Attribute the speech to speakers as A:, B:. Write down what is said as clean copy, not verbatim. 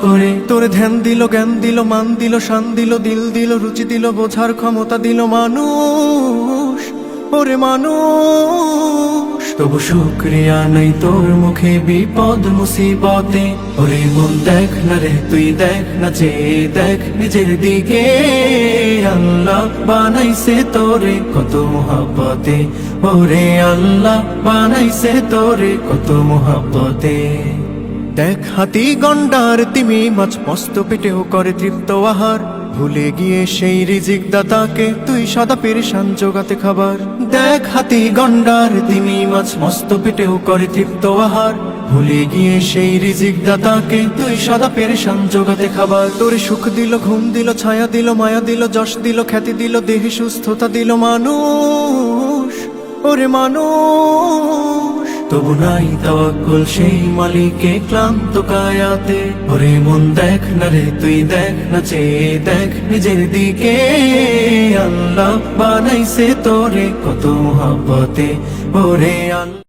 A: করে তোরে ধ্যান দিল, জ্ঞান দিল, মান দিল, শান দিল, দিল দিল, রুচি দিল, বোঝার ক্ষমতা দিল মানুষ, ওরে মানুষ। তবু শুকরিয়া নাই তোর মুখে বিপদ মুসিবতে, ওরে মন দেখ না রে তুই, দেখ না চেয়ে দেখ নিজের দিকে। আল্লাহ বানাইছে তোরে কত মোহাব্বতে, ওরে আল্লাহ বানাইছে তোরে কত মোহাব্বতে। দেখ হাতি গন্ডার তিমি মাছ মস্ত পেটেও করে তৃপ্ত আহার, ভুলে গিয়ে সেই রিজিক দাতাকে তুই সদা পেরেশান জোগাতে খাবার। দেখ হাতি গন্ডার তিমি মাছ মস্ত পেটেও করে তৃপ্ত আহার, ভুলে গিয়ে সেই রিজিক দাতাকে তুই সদা পেরেশান জোগাতে খাবার। তোরে সুখ দিল, ঘুম দিল, ছায়া দিল, মায়া দিল, যশ দিল, খ্যাতি দিল, দেহে সুস্থতা দিল মানুষ, ওরে মানুষ। তবু নাই তাওয়াক্কুল সেই মালিকে ক্লান্ত কায়াতে, ওরে মন দেখ না রে তুই, দেখ না চেয়ে দেখ নিজের দিকে। আল্লাহ বানাইছে তোরে কত মোহাব্বতে, ওরে আল্লাহ।